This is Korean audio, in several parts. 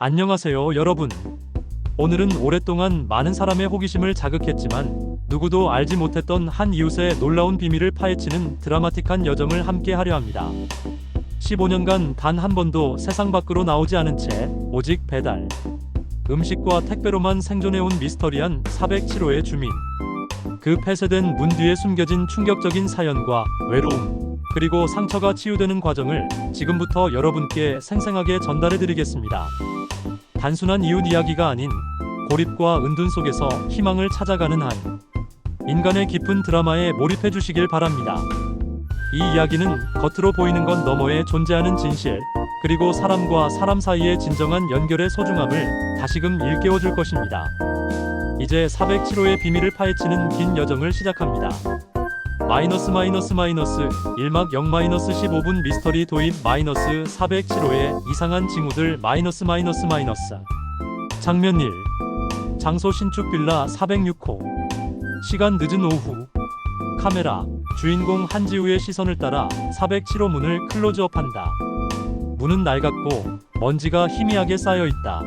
안녕하세요, 여러분. 오늘은 오랫동안 많은 사람의 호기심을 자극했지만 누구도 알지 못했던 한 이웃의 놀라운 비밀을 파헤치는 드라마틱한 여정을 함께 하려 합니다. 15년간 단 한 번도 세상 밖으로 나오지 않은 채 오직 배달, 음식과 택배로만 생존해온 미스터리한 407호의 주민. 그 폐쇄된 문 뒤에 숨겨진 충격적인 사연과 외로움, 그리고 상처가 치유되는 과정을 지금부터 여러분께 생생하게 전달해드리겠습니다. 단순한 이웃 이야기가 아닌 고립과 은둔 속에서 희망을 찾아가는 한 인간의 깊은 드라마에 몰입해 주시길 바랍니다. 이 이야기는 겉으로 보이는 것 너머에 존재하는 진실, 그리고 사람과 사람 사이의 진정한 연결의 소중함을 다시금 일깨워 줄 것입니다. 이제 407호의 비밀을 파헤치는 긴 여정을 시작합니다. -1-15분 미스터리 도입 -407호의 이상한 징후들 장면 1. 장소 신축 빌라 406호. 시간 늦은 오후. 카메라 주인공 한지우의 시선을 따라 407호 문을 클로즈업한다. 문은 낡았고 먼지가 희미하게 쌓여있다.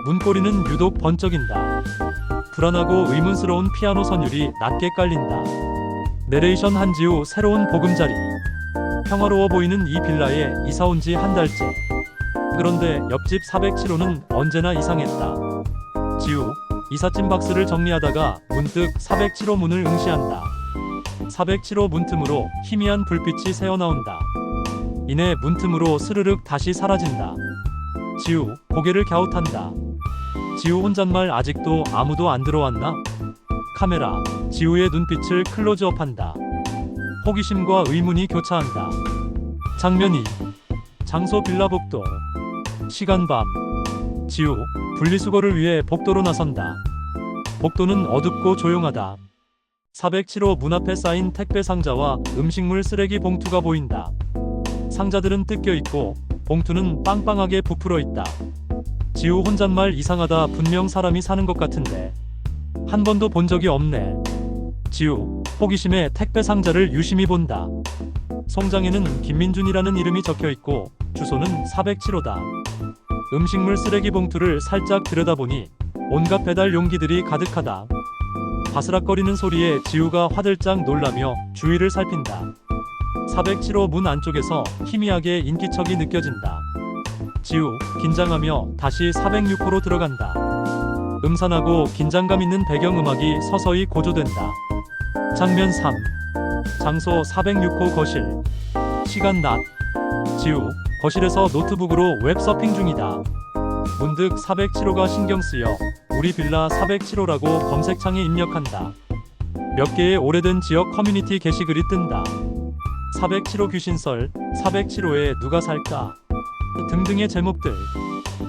문고리는 유독 번쩍인다. 불안하고 의문스러운 피아노 선율이 낮게 깔린다. 내레이션 한지우 새로운 보금자리. 평화로워 보이는 이 빌라에 이사 온 지 한 달째. 그런데 옆집 407호는 언제나 이상했다. 지우, 이삿짐 박스를 정리하다가 문득 407호 문을 응시한다. 407호 문틈으로 희미한 불빛이 새어나온다. 이내 문틈으로 스르륵 다시 사라진다. 지우, 고개를 갸웃한다. 지우 혼잣말 아직도 아무도 안 들어왔나? 카메라, 지우의 눈빛을 클로즈업한다. 호기심과 의문이 교차한다. 장면 2. 장소 빌라 복도. 시간 밤. 지우, 분리수거를 위해 복도로 나선다. 복도는 어둡고 조용하다. 407호 문 앞에 쌓인 택배 상자와 음식물 쓰레기 봉투가 보인다. 상자들은 뜯겨있고 봉투는 빵빵하게 부풀어 있다. 지우 혼잣말 이상하다. 분명 사람이 사는 것 같은데 한 번도 본 적이 없네. 지우, 호기심에 택배 상자를 유심히 본다. 송장에는 김민준이라는 이름이 적혀있고 주소는 407호다. 음식물 쓰레기 봉투를 살짝 들여다보니 온갖 배달 용기들이 가득하다. 바스락거리는 소리에 지우가 화들짝 놀라며 주위를 살핀다. 407호 문 안쪽에서 희미하게 인기척이 느껴진다. 지우, 긴장하며 다시 406호로 들어간다. 음산하고 긴장감 있는 배경음악이 서서히 고조된다. 장면 3. 장소 406호 거실. 시간 낮. 지우, 거실에서 노트북으로 웹서핑 중이다. 문득 407호가 신경 쓰여 우리 빌라 407호라고 검색창에 입력한다. 몇 개의 오래된 지역 커뮤니티 게시글이 뜬다. 407호 귀신설, 407호에 누가 살까? 등등의 제목들.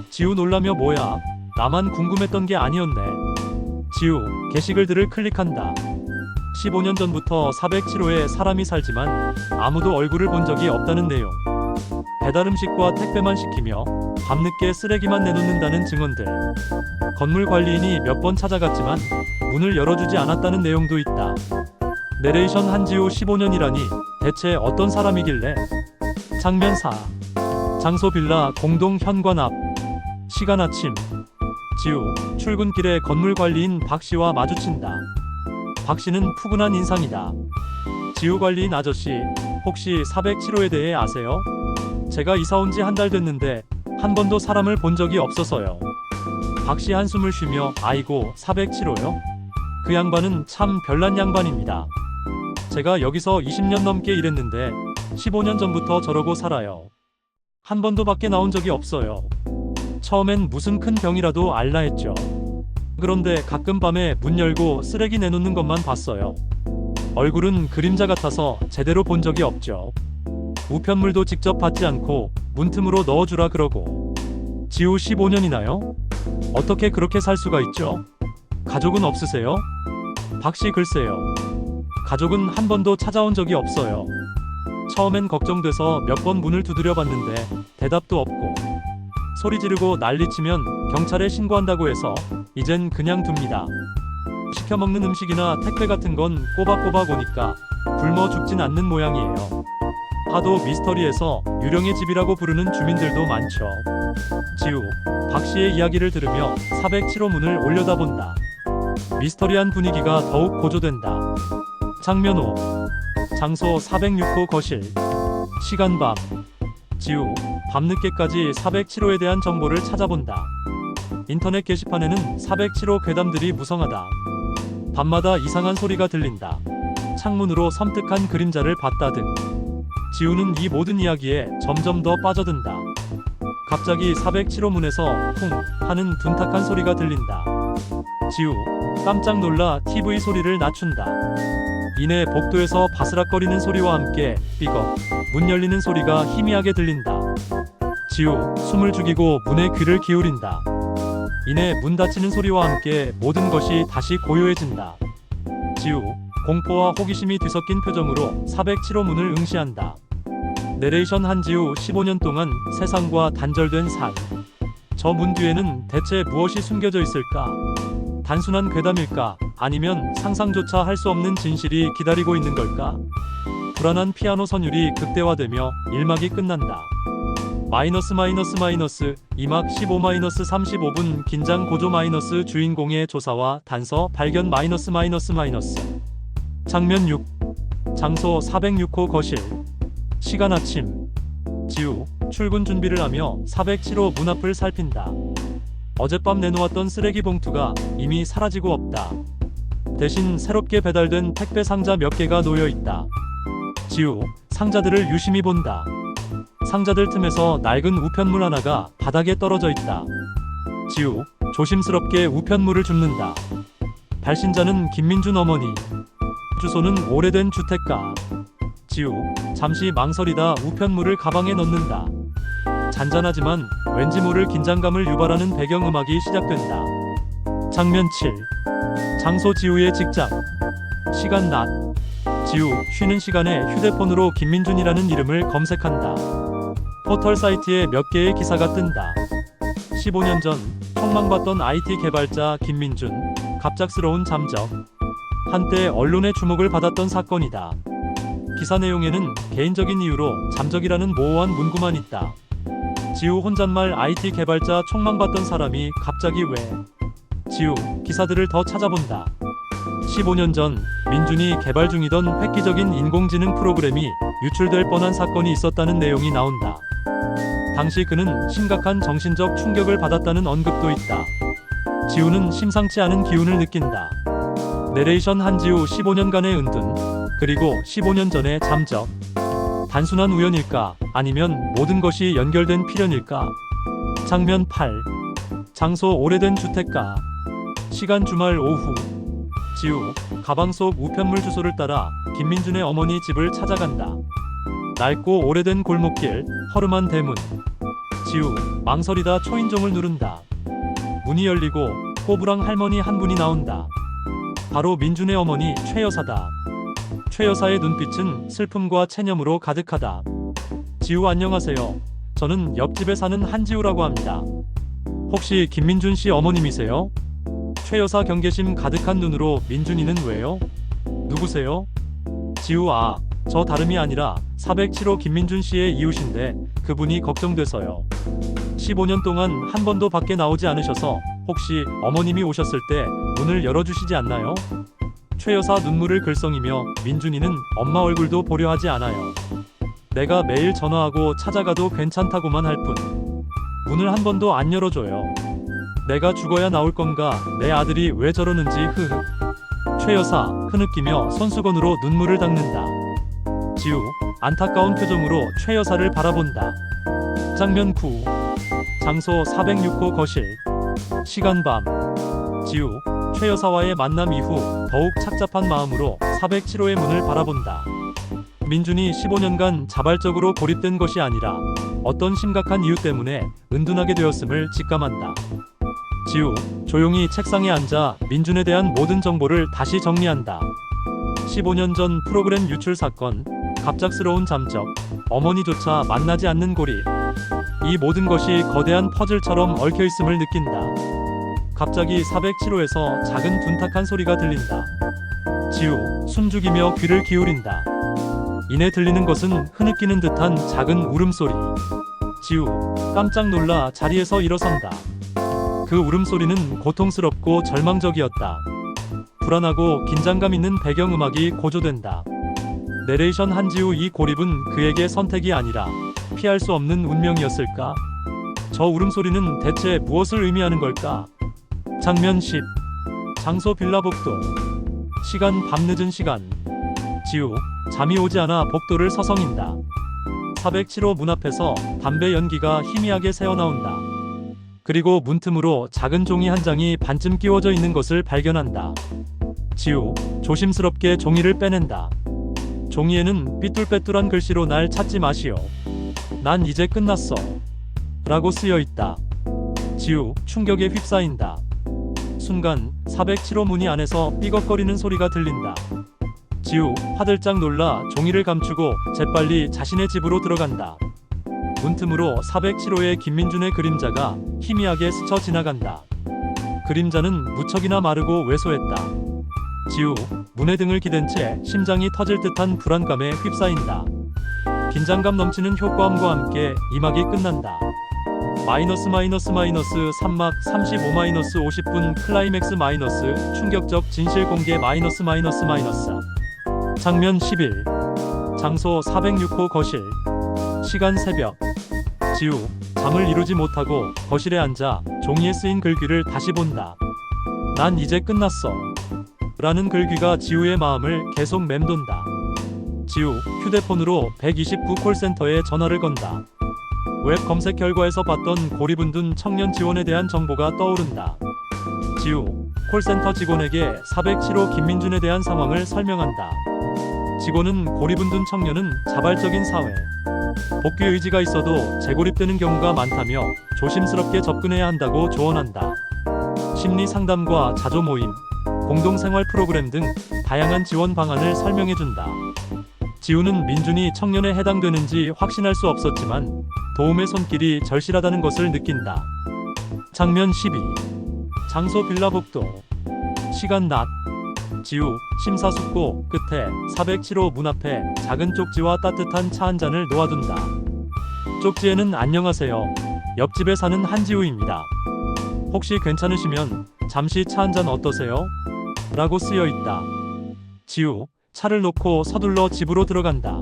지우 놀라며 뭐야? 나만 궁금했던 게 아니었네. 지우, 게시글들을 클릭한다. 15년 전부터 407호에 사람이 살지만 아무도 얼굴을 본 적이 없다는 내용. 배달 음식과 택배만 시키며 밤늦게 쓰레기만 내놓는다는 증언들. 건물 관리인이 몇 번 찾아갔지만 문을 열어주지 않았다는 내용도 있다. 내레이션 한지우 15년이라니 대체 어떤 사람이길래? 장면 4. 장소 빌라 공동 현관 앞. 시간 아침. 지우, 출근길에 건물 관리인 박씨와 마주친다. 박씨는 푸근한 인상이다. 지우 관리인 아저씨, 혹시 407호에 대해 아세요? 제가 이사 온 지 한 달 됐는데 한 번도 사람을 본 적이 없어서요. 박씨 한숨을 쉬며 아이고 407호요? 그 양반은 참 별난 양반입니다. 제가 여기서 20년 넘게 일했는데 15년 전부터 저러고 살아요. 한 번도 밖에 나온 적이 없어요. 처음엔 무슨 큰 병이라도 앓나 했죠. 그런데 가끔 밤에 문 열고 쓰레기 내놓는 것만 봤어요. 얼굴은 그림자 같아서 제대로 본 적이 없죠. 우편물도 직접 받지 않고 문틈으로 넣어주라 그러고. 지우 15년이나요? 어떻게 그렇게 살 수가 있죠? 가족은 없으세요? 박씨 글쎄요. 가족은 한 번도 찾아온 적이 없어요. 처음엔 걱정돼서 몇 번 문을 두드려 봤는데 대답도 없고. 소리 지르고 난리치면 경찰에 신고한다고 해서 이젠 그냥 둡니다. 시켜먹는 음식이나 택배 같은 건 꼬박꼬박 오니까 굶어 죽진 않는 모양이에요. 하도 미스터리에서 유령의 집이라고 부르는 주민들도 많죠. 지우, 박씨의 이야기를 들으며 407호 문을 올려다본다. 미스터리한 분위기가 더욱 고조된다. 장면 5. 장소 406호 거실. 시간 밤. 지우, 밤늦게까지 407호에 대한 정보를 찾아본다. 인터넷 게시판에는 407호 괴담들이 무성하다. 밤마다 이상한 소리가 들린다. 창문으로 섬뜩한 그림자를 봤다 등. 지우는 이 모든 이야기에 점점 더 빠져든다. 갑자기 407호 문에서 쿵 하는 둔탁한 소리가 들린다. 지우, 깜짝 놀라 TV 소리를 낮춘다. 이내 복도에서 바스락거리는 소리와 함께 삐걱 문 열리는 소리가 희미하게 들린다. 지우, 숨을 죽이고 문에 귀를 기울인다. 이내 문 닫히는 소리와 함께 모든 것이 다시 고요해진다. 지우, 공포와 호기심이 뒤섞인 표정으로 407호 문을 응시한다. 내레이션 한지우 15년 동안 세상과 단절된 사이. 저 문 뒤에는 대체 무엇이 숨겨져 있을까? 단순한 괴담일까? 아니면 상상조차 할 수 없는 진실이 기다리고 있는 걸까? 불안한 피아노 선율이 극대화되며 1막이 끝난다. 마이너스 2막 15-35분 긴장 고조 주인공의 조사와 단서 발견 마이너스. 장면 6. 장소 406호 거실. 시간 아침. 지우, 출근 준비를 하며 407호 문 앞을 살핀다. 어젯밤 내놓았던 쓰레기 봉투가 이미 사라지고 없다. 대신 새롭게 배달된 택배 상자 몇 개가 놓여 있다. 지우, 상자들을 유심히 본다. 상자들 틈에서 낡은 우편물 하나가 바닥에 떨어져 있다. 지우, 조심스럽게 우편물을 줍는다. 발신자는 김민준 어머니. 주소는 오래된 주택가. 지우, 잠시 망설이다 우편물을 가방에 넣는다. 잔잔하지만 왠지 모를 긴장감을 유발하는 배경음악이 시작된다. 장면 7. 장소 지우의 직장. 시간 낮. 지우, 쉬는 시간에 휴대폰으로 김민준이라는 이름을 검색한다. 포털 사이트에 몇 개의 기사가 뜬다. 15년 전 촉망받던 IT 개발자 김민준, 갑작스러운 잠적. 한때 언론의 주목을 받았던 사건이다. 기사 내용에는 개인적인 이유로 잠적이라는 모호한 문구만 있다. 지우 혼잣말 IT 개발자 촉망받던 사람이 갑자기 왜? 지우, 기사들을 더 찾아본다. 15년 전 민준이 개발 중이던 획기적인 인공지능 프로그램이 유출될 뻔한 사건이 있었다는 내용이 나온다. 당시 그는 심각한 정신적 충격을 받았다는 언급도 있다. 지우는 심상치 않은 기운을 느낀다. 내레이션 한지우 15년간의 은둔, 그리고 15년 전의 잠적. 단순한 우연일까? 아니면 모든 것이 연결된 필연일까? 장면 8. 장소 오래된 주택가. 시간 주말 오후. 지우, 가방 속 우편물 주소를 따라 김민준의 어머니 집을 찾아간다. 낡고 오래된 골목길, 허름한 대문. 지우, 망설이다 초인종을 누른다. 문이 열리고 호부랑 할머니 한 분이 나온다. 바로 민준의 어머니 최 여사다. 최 여사의 눈빛은 슬픔과 체념으로 가득하다. 지우, 안녕하세요. 저는 옆집에 사는 한지우라고 합니다. 혹시 김민준 씨 어머님이세요? 최 여사 경계심 가득한 눈으로 민준이는 왜요? 누구세요? 지우, 저 다름이 아니라 407호 김민준 씨의 이웃인데 그분이 걱정돼서요. 15년 동안 한 번도 밖에 나오지 않으셔서 혹시 어머님이 오셨을 때 문을 열어주시지 않나요? 최 여사 눈물을 글썽이며 민준이는 엄마 얼굴도 보려 하지 않아요. 내가 매일 전화하고 찾아가도 괜찮다고만 할 뿐. 문을 한 번도 안 열어줘요. 내가 죽어야 나올 건가? 내 아들이 왜 저러는지 흐흐. 최 여사 흐느끼며 손수건으로 눈물을 닦는다. 지우, 안타까운 표정으로 최 여사를 바라본다. 장면 9. 장소 406호 거실. 시간 밤. 지우, 최 여사와의 만남 이후 더욱 착잡한 마음으로 407호의 문을 바라본다. 민준이 15년간 자발적으로 고립된 것이 아니라 어떤 심각한 이유 때문에 은둔하게 되었음을 직감한다. 지우, 조용히 책상에 앉아 민준에 대한 모든 정보를 다시 정리한다. 15년 전 프로그램 유출 사건, 갑작스러운 잠적, 어머니조차 만나지 않는 고립. 이 모든 것이 거대한 퍼즐처럼 얽혀있음을 느낀다. 갑자기 407호에서 작은 둔탁한 소리가 들린다. 지우, 숨죽이며 귀를 기울인다. 이내 들리는 것은 흐느끼는 듯한 작은 울음소리. 지우 깜짝 놀라 자리에서 일어선다. 그 울음소리는 고통스럽고 절망적이었다. 불안하고 긴장감 있는 배경음악이 고조된다. 내레이션 한지우. 이 고립은 그에게 선택이 아니라 피할 수 없는 운명이었을까? 저 울음소리는 대체 무엇을 의미하는 걸까? 장면 10. 장소 빌라 복도. 시간 밤늦은 시간. 지우 잠이 오지 않아 복도를 서성인다. 407호 문 앞에서 담배 연기가 희미하게 새어나온다. 그리고 문틈으로 작은 종이 한 장이 반쯤 끼워져 있는 것을 발견한다. 지우 조심스럽게 종이를 빼낸다. 종이에는 삐뚤빼뚤한 글씨로 날 찾지 마시오. 난 이제 끝났어. 라고 쓰여 있다. 지우 충격에 휩싸인다. 순간 407호 문이 안에서 삐걱거리는 소리가 들린다. 지우 화들짝 놀라 종이를 감추고 재빨리 자신의 집으로 들어간다. 문틈으로 407호의 김민준의 그림자가 희미하게 스쳐 지나간다. 그림자는 무척이나 마르고 왜소했다. 지우 문의 등을 기댄 채 심장이 터질 듯한 불안감에 휩싸인다. 긴장감 넘치는 효과음과 함께 이막이 끝난다. 마이너스 3막 35 50분 클라이맥스 충격적 진실 공개 마이너스. 장면 11. 장소 406호 거실. 시간 새벽. 지우 잠을 이루지 못하고 거실에 앉아 종이에 쓰인 글귀를 다시 본다. 난 이제 끝났어. 라는 글귀가 지우의 마음을 계속 맴돈다. 지우 휴대폰으로 129 콜센터에 전화를 건다. 웹 검색 결과에서 봤던 고립운둔 청년 지원에 대한 정보가 떠오른다. 지우 콜센터 직원에게 407호 김민준에 대한 상황을 설명한다. 직원은 고립운둔 청년은 자발적인 사회, 복귀 의지가 있어도 재고립되는 경우가 많다며 조심스럽게 접근해야 한다고 조언한다. 심리 상담과 자조 모임, 공동생활 프로그램 등 다양한 지원 방안을 설명해준다. 지우는 민준이 청년에 해당되는지 확신할 수 없었지만 도움의 손길이 절실하다는 것을 느낀다. 장면 12. 장소 빌라 복도. 시간 낮. 지우 심사숙고 끝에 407호 문 앞에 작은 쪽지와 따뜻한 차 한 잔을 놓아둔다. 쪽지에는 안녕하세요. 옆집에 사는 한지우입니다. 혹시 괜찮으시면 잠시 차 한 잔 어떠세요? 라고 쓰여 있다. 지우 차를 놓고 서둘러 집으로 들어간다.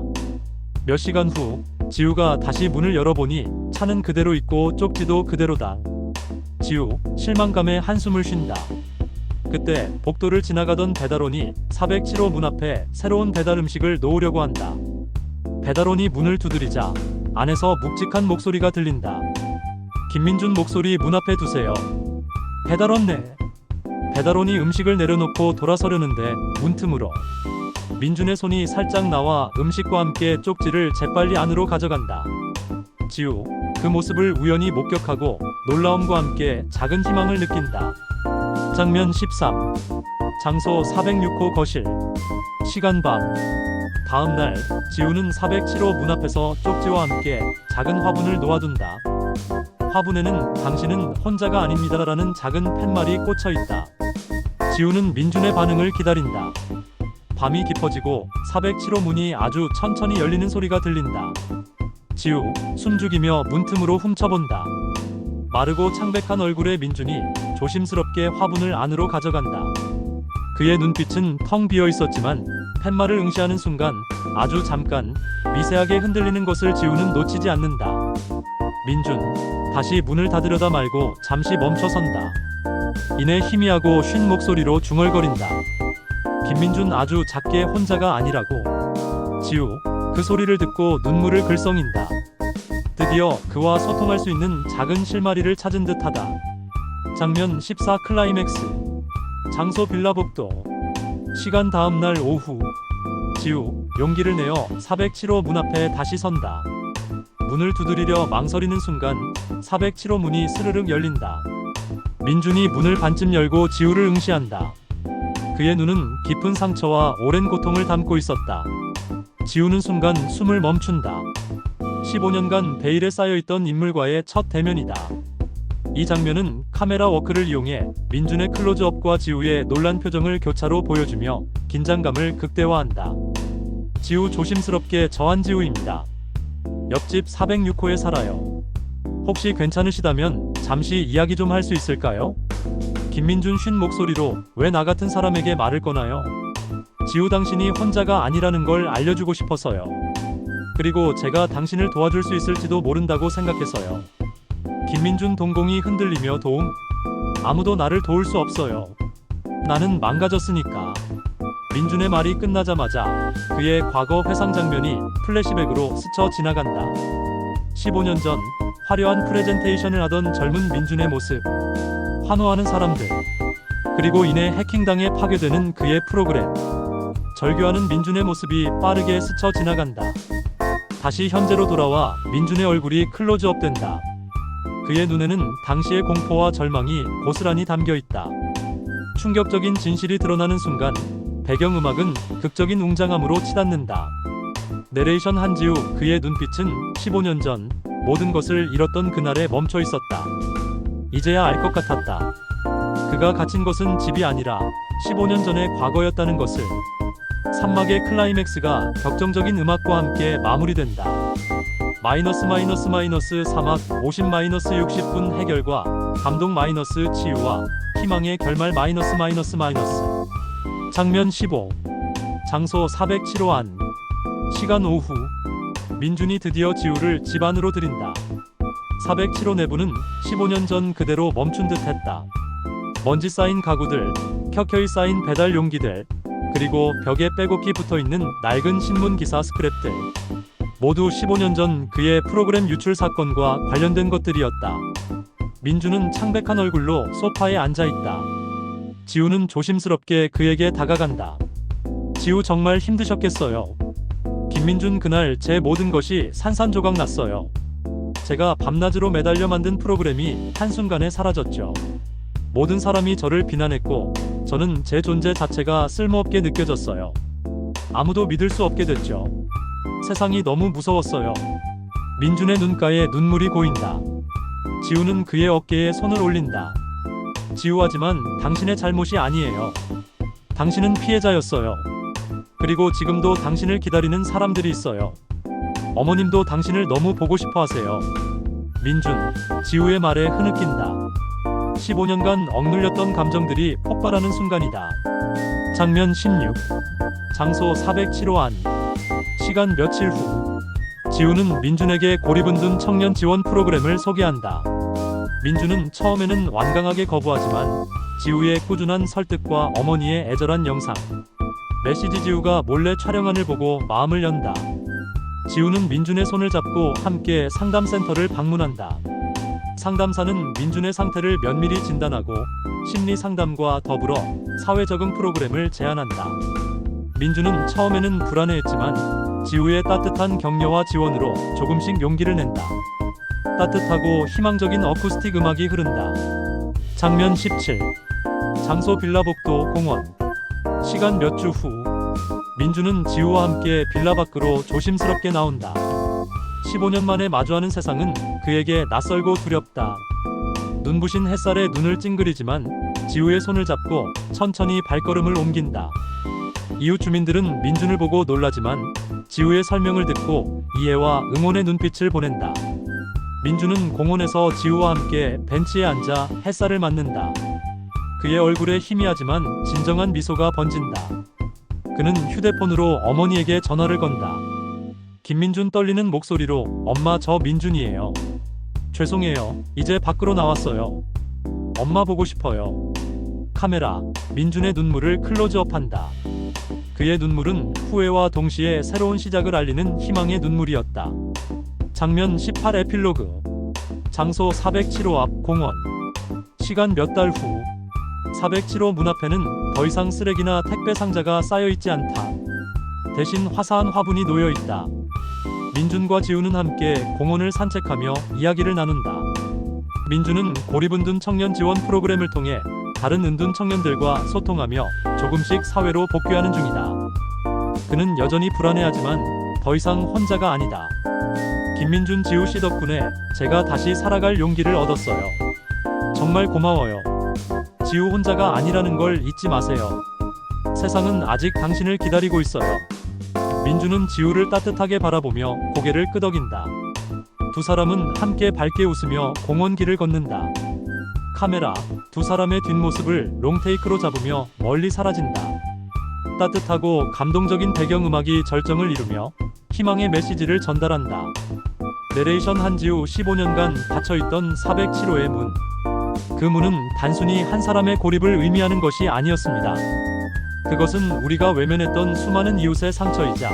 몇 시간 후 지우가 다시 문을 열어보니 차는 그대로 있고 쪽지도 그대로다. 지우 실망감에 한숨을 쉰다. 그때 복도를 지나가던 배달원이 407호 문 앞에 새로운 배달 음식을 놓으려고 한다. 배달원이 문을 두드리자 안에서 묵직한 목소리가 들린다. 김민준 목소리 문 앞에 두세요. 배달원 네. 배달원이 음식을 내려놓고 돌아서려는데 문틈으로 민준의 손이 살짝 나와 음식과 함께 쪽지를 재빨리 안으로 가져간다. 지우 그 모습을 우연히 목격하고 놀라움과 함께 작은 희망을 느낀다. 장면 13. 장소 406호 거실. 시간 밤. 다음날 지우는 407호 문 앞에서 쪽지와 함께 작은 화분을 놓아둔다. 화분에는 당신은 혼자가 아닙니다라는 작은 팻말이 꽂혀 있다. 지우는 민준의 반응을 기다린다. 밤이 깊어지고 407호 문이 아주 천천히 열리는 소리가 들린다. 지우 숨죽이며 문틈으로 훔쳐본다. 마르고 창백한 얼굴의 민준이 조심스럽게 화분을 안으로 가져간다. 그의 눈빛은 텅 비어 있었지만 팻말을 응시하는 순간 아주 잠깐 미세하게 흔들리는 것을 지우는 놓치지 않는다. 민준 다시 문을 닫으려다 말고 잠시 멈춰선다. 이내 희미하고 쉰 목소리로 중얼거린다. 김민준 아주 작게 혼자가 아니라고. 지우 그 소리를 듣고 눈물을 글썽인다. 드디어 그와 소통할 수 있는 작은 실마리를 찾은 듯하다. 장면 14 클라이맥스. 장소 빌라 복도. 시간 다음날 오후. 지우 용기를 내어 407호 문 앞에 다시 선다. 문을 두드리려 망설이는 순간 407호 문이 스르륵 열린다. 민준이 문을 반쯤 열고 지우를 응시한다. 그의 눈은 깊은 상처와 오랜 고통을 담고 있었다. 지우는 순간 숨을 멈춘다. 15년간 베일에 쌓여있던 인물과의 첫 대면이다. 이 장면은 카메라 워크를 이용해 민준의 클로즈업과 지우의 놀란 표정을 교차로 보여주며 긴장감을 극대화한다. 지우 조심스럽게 저한지우입니다. 옆집 406호에 살아요. 혹시 괜찮으시다면 잠시 이야기 좀 할 수 있을까요? 김민준 쉰 목소리로 왜 나 같은 사람에게 말을 거나요? 지우 당신이 혼자가 아니라는 걸 알려주고 싶어서요. 그리고 제가 당신을 도와줄 수 있을지도 모른다고 생각해서요. 김민준 동공이 흔들리며 도움? 아무도 나를 도울 수 없어요. 나는 망가졌으니까. 민준의 말이 끝나자마자 그의 과거 회상 장면이 플래시백으로 스쳐 지나간다. 15년 전 화려한 프레젠테이션을 하던 젊은 민준의 모습. 환호하는 사람들. 그리고 이내 해킹당해 파괴되는 그의 프로그램. 절규하는 민준의 모습이 빠르게 스쳐 지나간다. 다시 현재로 돌아와 민준의 얼굴이 클로즈업 된다. 그의 눈에는 당시의 공포와 절망이 고스란히 담겨 있다. 충격적인 진실이 드러나는 순간 배경음악은 극적인 웅장함으로 치닫는다. 내레이션 한지우. 그의 눈빛은 15년 전 모든 것을 잃었던 그날에 멈춰 있었다. 이제야 알 것 같았다. 그가 갇힌 것은 집이 아니라 15년 전의 과거였다는 것을. 산막의 클라이맥스가 격정적인 음악과 함께 마무리된다. 사막 50-60분 해결과 감동 치유와 희망의 결말 장면 15. 장소 407호 안. 시간 오후. 민준이 드디어 지우를 집 안으로 들인다. 407호 내부는 15년 전 그대로 멈춘 듯 했다. 먼지 쌓인 가구들, 켜켜이 쌓인 배달 용기들, 그리고 벽에 빼곡히 붙어있는 낡은 신문 기사 스크랩들. 모두 15년 전 그의 프로그램 유출 사건과 관련된 것들이었다. 민준은 창백한 얼굴로 소파에 앉아있다. 지우는 조심스럽게 그에게 다가간다. 지우 정말 힘드셨겠어요. 김민준, 그날 제 모든 것이 산산조각 났어요. 제가 밤낮으로 매달려 만든 프로그램이 한순간에 사라졌죠. 모든 사람이 저를 비난했고 저는 제 존재 자체가 쓸모없게 느껴졌어요. 아무도 믿을 수 없게 됐죠. 세상이 너무 무서웠어요. 민준의 눈가에 눈물이 고인다. 지우는 그의 어깨에 손을 올린다. 지우하지만 당신의 잘못이 아니에요. 당신은 피해자였어요. 그리고 지금도 당신을 기다리는 사람들이 있어요. 어머님도 당신을 너무 보고 싶어 하세요. 민준, 지우의 말에 흐느낀다. 15년간 억눌렸던 감정들이 폭발하는 순간이다. 장면 16. 장소 407호 안. 시간 며칠 후. 지우는 민준에게 고립은 둔 청년 지원 프로그램을 소개한다. 민준은 처음에는 완강하게 거부하지만 지우의 꾸준한 설득과 어머니의 애절한 영상, 메시지 지우가 몰래 촬영안을 보고 마음을 연다. 지우는 민준의 손을 잡고 함께 상담센터를 방문한다. 상담사는 민준의 상태를 면밀히 진단하고 심리 상담과 더불어 사회 적응 프로그램을 제안한다. 민준은 처음에는 불안해했지만 지우의 따뜻한 격려와 지원으로 조금씩 용기를 낸다. 따뜻하고 희망적인 어쿠스틱 음악이 흐른다. 장면 17. 장소 빌라복도 공원. 시간 몇 주 후. 민준은 지우와 함께 빌라 밖으로 조심스럽게 나온다. 15년 만에 마주하는 세상은 그에게 낯설고 두렵다. 눈부신 햇살에 눈을 찡그리지만 지우의 손을 잡고 천천히 발걸음을 옮긴다. 이웃 주민들은 민준을 보고 놀라지만 지우의 설명을 듣고 이해와 응원의 눈빛을 보낸다. 민준은 공원에서 지우와 함께 벤치에 앉아 햇살을 맞는다. 그의 얼굴에 희미하지만 진정한 미소가 번진다. 그는 휴대폰으로 어머니에게 전화를 건다. 김민준 떨리는 목소리로, 엄마, 저 민준이에요. 죄송해요. 이제 밖으로 나왔어요. 엄마 보고 싶어요. 카메라. 민준의 눈물을 클로즈업한다. 그의 눈물은 후회와 동시에 새로운 시작을 알리는 희망의 눈물이었다. 장면 18. 에필로그. 장소 407호 앞 공원. 시간 몇 달 후. 407호 문 앞에는 더 이상 쓰레기나 택배 상자가 쌓여있지 않다. 대신 화사한 화분이 놓여있다. 민준과 지우는 함께 공원을 산책하며 이야기를 나눈다. 민준은 고립은 둔 청년 지원 프로그램을 통해 다른 은둔 청년들과 소통하며 조금씩 사회로 복귀하는 중이다. 그는 여전히 불안해하지만 더 이상 혼자가 아니다. 김민준, 지우 씨 덕분에 제가 다시 살아갈 용기를 얻었어요. 정말 고마워요. 지우 혼자가 아니라는 걸 잊지 마세요. 세상은 아직 당신을 기다리고 있어요. 민준은 지우를 따뜻하게 바라보며 고개를 끄덕인다. 두 사람은 함께 밝게 웃으며 공원 길을 걷는다. 카메라, 두 사람의 뒷모습을 롱테이크로 잡으며 멀리 사라진다. 따뜻하고 감동적인 배경음악이 절정을 이루며 희망의 메시지를 전달한다. 내레이션 한지우 15년간 닫혀있던 407호의 문. 그 문은 단순히 한 사람의 고립을 의미하는 것이 아니었습니다. 그것은 우리가 외면했던 수많은 이웃의 상처이자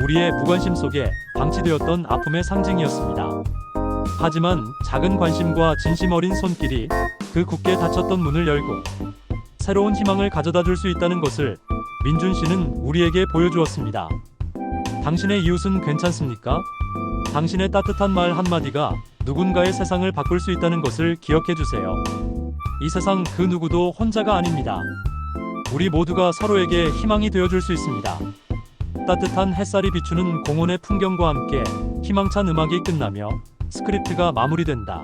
우리의 무관심 속에 방치되었던 아픔의 상징이었습니다. 하지만 작은 관심과 진심 어린 손길이 그 굳게 닫혔던 문을 열고 새로운 희망을 가져다 줄 수 있다는 것을 민준 씨는 우리에게 보여주었습니다. 당신의 이웃은 괜찮습니까? 당신의 따뜻한 말 한마디가 누군가의 세상을 바꿀 수 있다는 것을 기억해 주세요. 이 세상 그 누구도 혼자가 아닙니다. 우리 모두가 서로에게 희망이 되어줄 수 있습니다. 따뜻한 햇살이 비추는 공원의 풍경과 함께 희망찬 음악이 끝나며 스크립트가 마무리된다.